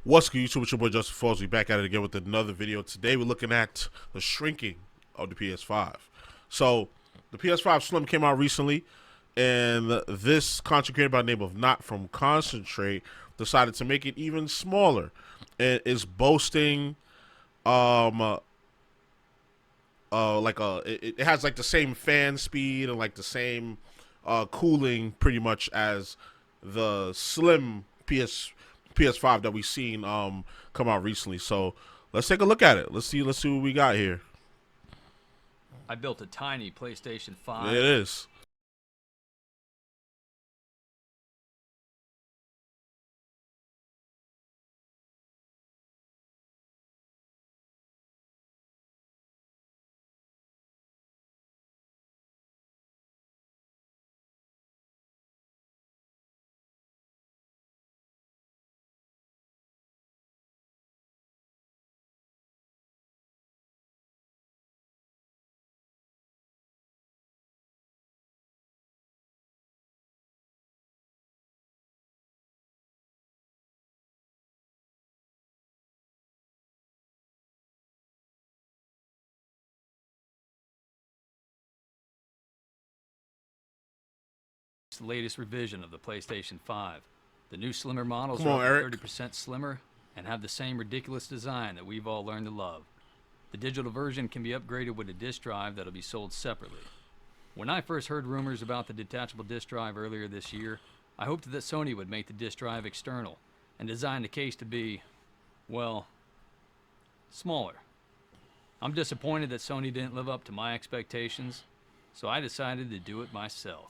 What's good, YouTube? It's your boy JusticeXFalls. We back at it again with another video. Today we're looking at the shrinking of the PS5. So the PS5 Slim came out recently, and this content creator by the name of Not from Concentrate decided to make it even smaller, and is boasting um it has like the same fan speed and like the same cooling pretty much as the slim PS5 that we've seen come out recently. So let's take a look at it. Let's see what we got here. I built a tiny PlayStation 5. There it is. It's the latest revision of the PlayStation 5. The new slimmer models Come on, are Eric. 30% slimmer and have the same ridiculous design that we've all learned to love. The digital version can be upgraded with a disk drive that'll be sold separately. When I first heard rumors about the detachable disk drive earlier this year, I hoped that Sony would make the disk drive external and design the case to be, well, smaller. I'm disappointed that Sony didn't live up to my expectations, so I decided to do it myself.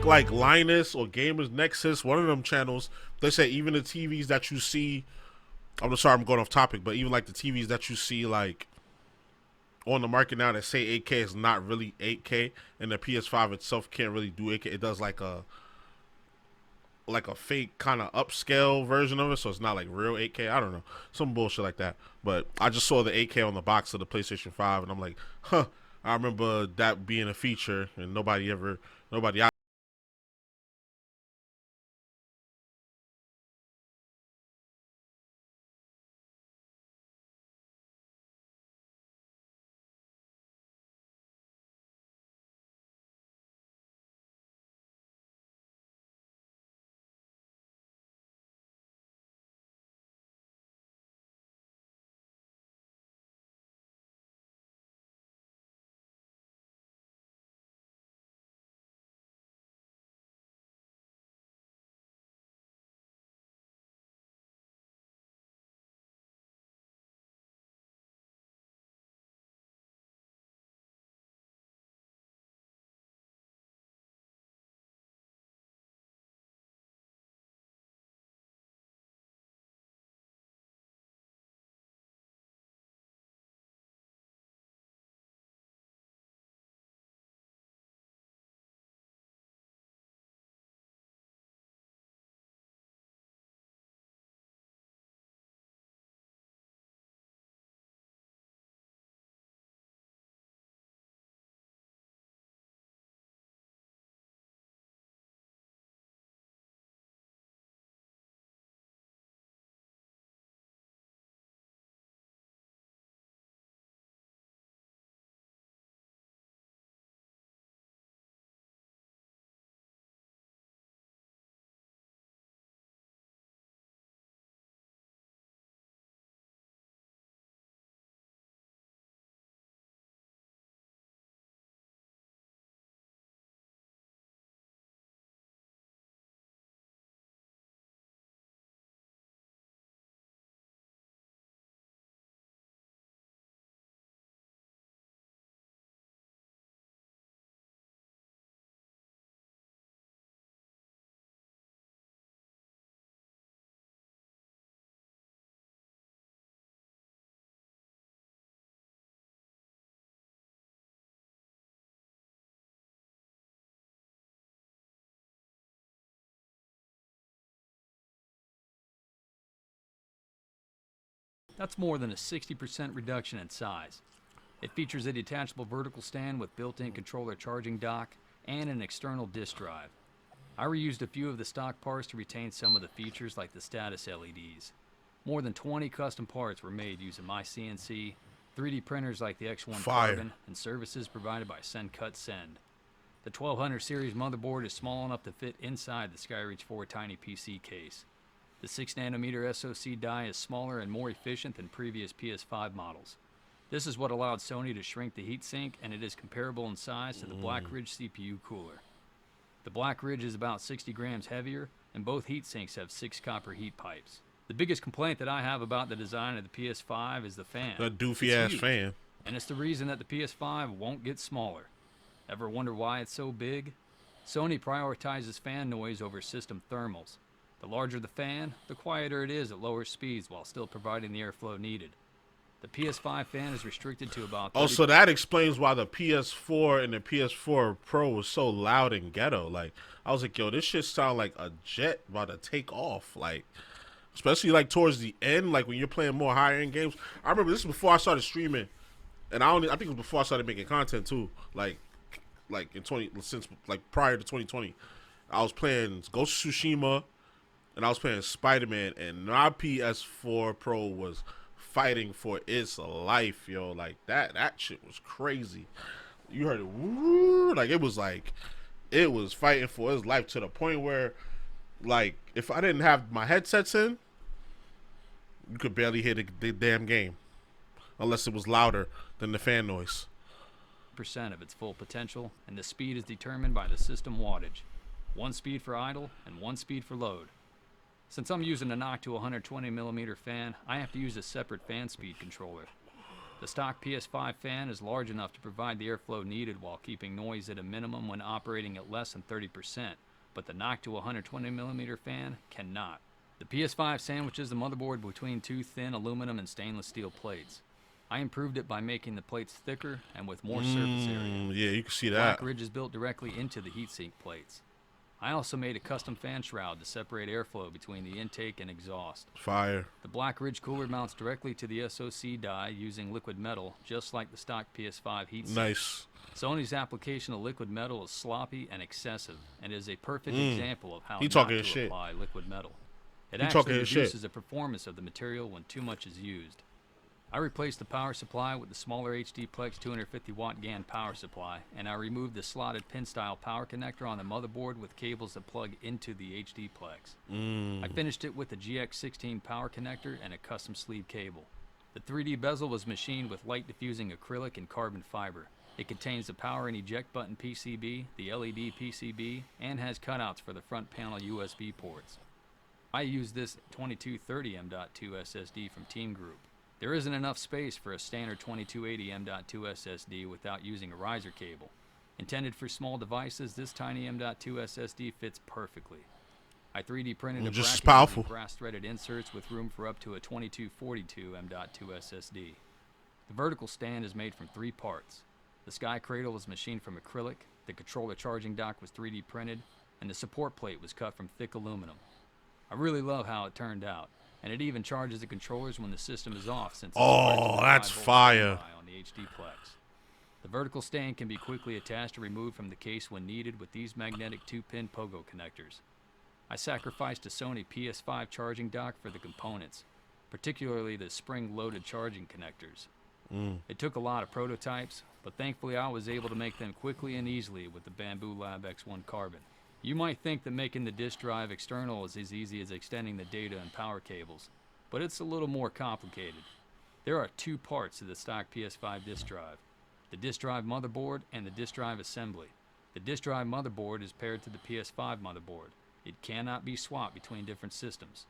Like Linus or Gamers Nexus, one of them channels, they say even the TVs that you see, I'm sorry I'm going off topic, but even like the TVs that you see like on the market now that say 8K is not really 8K, and the PS5 itself can't really do 8K. It does like a fake kind of upscale version of it, so it's not like real 8K. I don't know, some bullshit like that. But I just saw the 8K on the box of the PlayStation 5, and I'm like, huh. I remember that being a feature, and nobody That's more than a 60% reduction in size. It features a detachable vertical stand with built-in controller charging dock and an external disk drive. I reused a few of the stock parts to retain some of the features like the status LEDs. More than 20 custom parts were made using my CNC, 3D printers like the X1 Carbon, and services provided by Send Cut Send. The 1200 series motherboard is small enough to fit inside the Skyreach 4 tiny PC case. The 6nm SoC die is smaller and more efficient than previous PS5 models. This is what allowed Sony to shrink the heatsink, and it is comparable in size to the Black Ridge CPU cooler. The Black Ridge is about 60 grams heavier, and both heatsinks have 6 copper heat pipes. The biggest complaint that I have about the design of the PS5 is the fan. That doofy-ass fan. And it's the reason that the PS5 won't get smaller. Ever wonder why it's so big? Sony prioritizes fan noise over system thermals. The larger the fan, the quieter it is at lower speeds while still providing the airflow needed. The PS5 fan is restricted to about 30. Oh, so that explains why the PS4 and the PS4 Pro was so loud and ghetto. Like, I was like, yo, this shit sound like a jet about to take off. Like, especially like towards the end, like when you're playing more higher end games. I remember this is before I started streaming, and I think it was before I started making content too. Like in prior to 2020, I was playing Ghost of Tsushima, and I was playing Spider-Man, and my PS4 Pro was fighting for its life, yo. Like that shit was crazy. You heard it, woo, like it was fighting for its life to the point where, like, if I didn't have my headsets in, you could barely hear the damn game unless it was louder than the fan noise. Percent of its full potential, and the speed is determined by the system wattage. 1 speed for idle and 1 speed for load. Since I'm using a Noctua 120mm fan, I have to use a separate fan speed controller. The stock PS5 fan is large enough to provide the airflow needed while keeping noise at a minimum when operating at less than 30%, but the Noctua 120mm fan cannot. The PS5 sandwiches the motherboard between 2 thin aluminum and stainless steel plates. I improved it by making the plates thicker and with more surface area. Yeah, you can see that. Black Ridge is built directly into the heatsink plates. I also made a custom fan shroud to separate airflow between the intake and exhaust. Fire. The Black Ridge cooler mounts directly to the SoC die using liquid metal, just like the stock PS5 heatsink. Nice. Sony's application of liquid metal is sloppy and excessive, and is a perfect example of how not to apply liquid metal. It actually reduces the performance of the material when too much is used. I replaced the power supply with the smaller HDPlex 250 watt GAN power supply, and I removed the slotted pin-style power connector on the motherboard with cables that plug into the HDPlex. I finished it with a GX16 power connector and a custom sleeve cable. The 3D bezel was machined with light diffusing acrylic and carbon fiber. It contains the power and eject button PCB, the LED PCB, and has cutouts for the front panel USB ports. I used this 2230 M.2 SSD from Team Group. There isn't enough space for a standard 2280 M.2 SSD without using a riser cable. Intended for small devices, this tiny M.2 SSD fits perfectly. I 3D printed a bracket using brass-threaded inserts with room for up to a 2242 M.2 SSD. The vertical stand is made from 3 parts. The sky cradle was machined from acrylic, the controller charging dock was 3D printed, and the support plate was cut from thick aluminum. I really love how it turned out, and it even charges the controllers when the system is off, since it's that's fire on the HDPlex. The vertical stand can be quickly attached or removed from the case when needed with these magnetic 2-pin pogo connectors. I sacrificed a Sony PS5 charging dock for the components, particularly the spring-loaded charging connectors. It took a lot of prototypes, but thankfully I was able to make them quickly and easily with the Bamboo Lab X1 Carbon. You might think that making the disk drive external is as easy as extending the data and power cables, but it's a little more complicated. There are 2 parts to the stock PS5 disk drive: the disk drive motherboard and the disk drive assembly. The disk drive motherboard is paired to the PS5 motherboard. It cannot be swapped between different systems.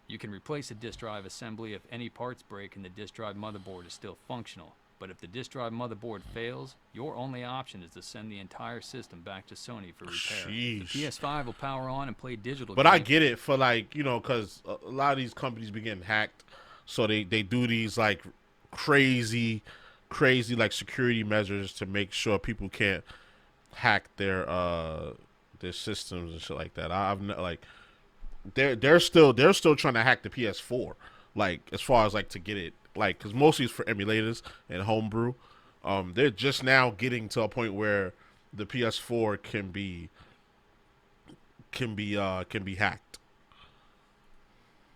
You can replace a disk drive assembly if any parts break and the disk drive motherboard is still functional. But if the disk drive motherboard fails, your only option is to send the entire system back to Sony for repair. Jeez. The PS5 will power on and play digital But games. I get it for, like, you know, because a lot of these companies be getting hacked. So they do these, like, crazy, like, security measures to make sure people can't hack their systems and shit like that. I've like, they're still trying to hack the PS4. like as far as like to get it, like because mostly it's for emulators and homebrew. They're just now getting to a point where the PS4 can be hacked.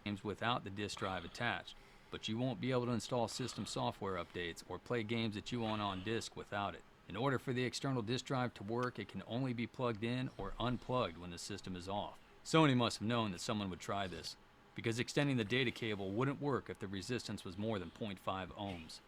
Games without the disk drive attached, but you won't be able to install system software updates or play games that you want on disk without it. In order for the external disk drive to work, it can only be plugged in or unplugged when the system is off. Sony must have known that someone would try this, because extending the data cable wouldn't work if the resistance was more than 0.5 ohms.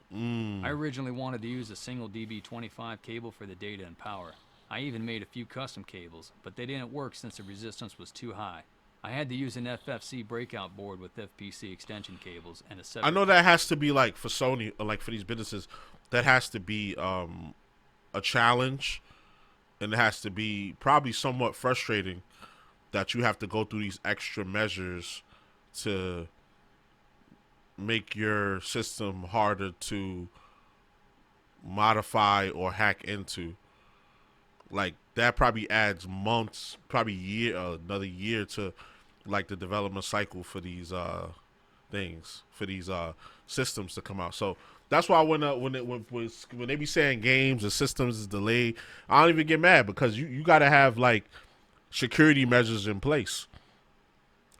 I originally wanted to use a single DB25 cable for the data and power. I even made a few custom cables, but they didn't work since the resistance was too high. I had to use an FFC breakout board with FPC extension cables and a separate... I know that has to be like for Sony, or like for these businesses, that has to be a challenge, and it has to be probably somewhat frustrating that you have to go through these extra measures to make your system harder to modify or hack into. Like that probably adds months, probably another year to like the development cycle for these things, for these systems to come out. So that's why when they be saying games or systems is delayed, I don't even get mad, because you got to have like security measures in place,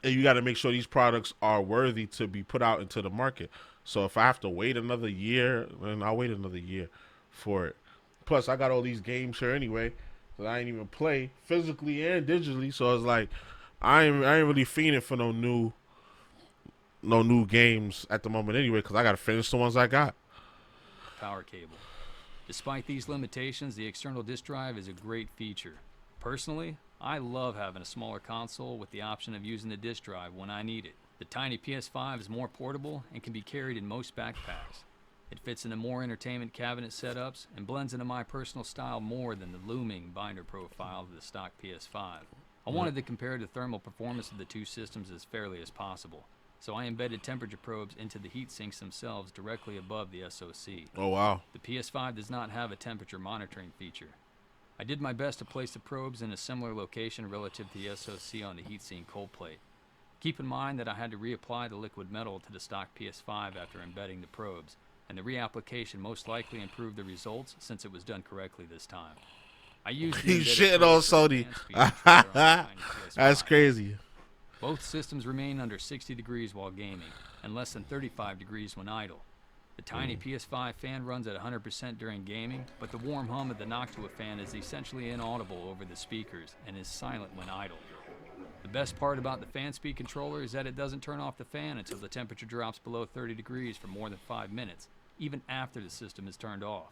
and you got to make sure these products are worthy to be put out into the market. So if I have to wait another year, then I'll wait another year for it. Plus, I got all these games here anyway that I ain't even play physically and digitally. So it's like I ain't really fiending for no new games at the moment anyway, because I got to finish the ones I got. Power cable. Despite these limitations, the external disk drive is a great feature. Personally, I love having a smaller console with the option of using the disk drive when I need it. The tiny PS5 is more portable and can be carried in most backpacks. It fits into more entertainment cabinet setups and blends into my personal style more than the looming binder profile of the stock PS5. I wanted to compare the thermal performance of the two systems as fairly as possible, so I embedded temperature probes into the heat sinks themselves directly above the SoC. Oh, wow. The PS5 does not have a temperature monitoring feature. I did my best to place the probes in a similar location relative to the SoC on the heatsink cold plate. Keep in mind that I had to reapply the liquid metal to the stock PS5 after embedding the probes, and the reapplication most likely improved the results since it was done correctly this time. I used the You shitting on Sony. That's crazy. Both systems remain under 60 degrees while gaming, and less than 35 degrees when idle. The tiny PS5 fan runs at 100% during gaming, but the warm hum of the Noctua fan is essentially inaudible over the speakers and is silent when idle. The best part about the fan speed controller is that it doesn't turn off the fan until the temperature drops below 30 degrees for more than 5 minutes, even after the system is turned off.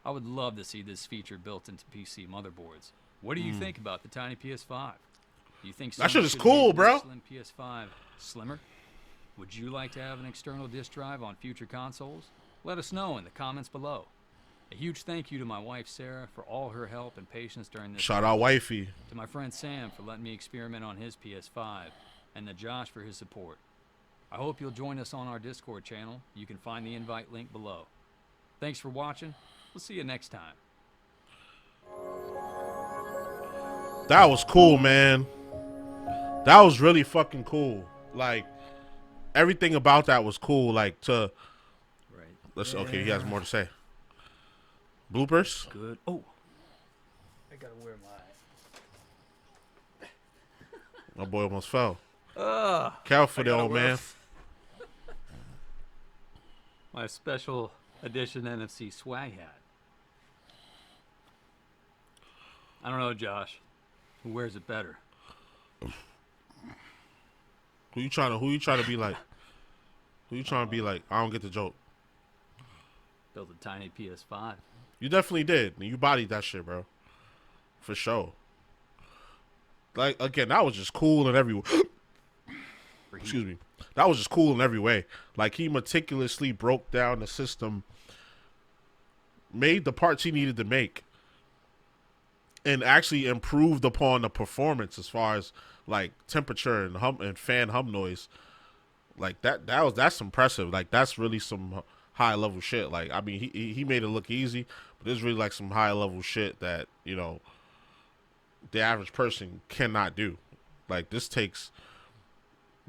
I would love to see this feature built into PC motherboards. What do you think about the tiny PS5? Do you think that shit is should cool, make the bro? Slim PS5 slimmer? Would you like to have an external disk drive on future consoles? Let us know in the comments below. A huge thank you to my wife Sarah for all her help and patience during this. Shout out wifey. To my friend Sam for letting me experiment on his PS5, and to Josh for his support. I hope you'll join us on our Discord channel. You can find the invite link below. Thanks for watching. We'll see you next time. That was cool, man. That was really fucking cool. Like, everything about that was cool. Like, to... Right. Let's, okay, he has more to say. Bloopers? Good. Oh. I gotta wear my... My boy almost fell. Careful there, old man. My special edition NFC swag hat. I don't know, Josh. Who wears it better? Who you trying to be like? Who you trying to be like? I don't get the joke. Built a tiny PS5. You definitely did. You bodied that shit, bro. For sure. Like, again, that was just cool in every way. Excuse me. That was just cool in every way. Like, he meticulously broke down the system, made the parts he needed to make, and actually improved upon the performance as far as like temperature and hum and fan hum noise. Like that's impressive. Like, that's really some high level shit. Like, I mean, he made it look easy, but there's really like some high level shit that, you know, the average person cannot do. Like, this takes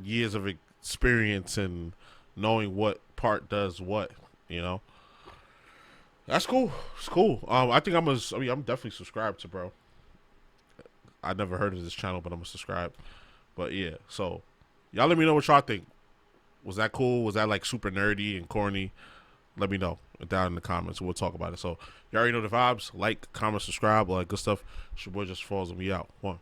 years of experience and knowing what part does what. You know, that's cool. It's cool. I think I'm definitely subscribed to bro. I never heard of this channel, but I'm gonna subscribe. But yeah, so y'all let me know what y'all think. Was that cool? Was that like super nerdy and corny? Let me know down in the comments. We'll talk about it. So you already know the vibes. Like, comment, subscribe, all that good stuff. It's your boy JusticeXFalls, and we out. One.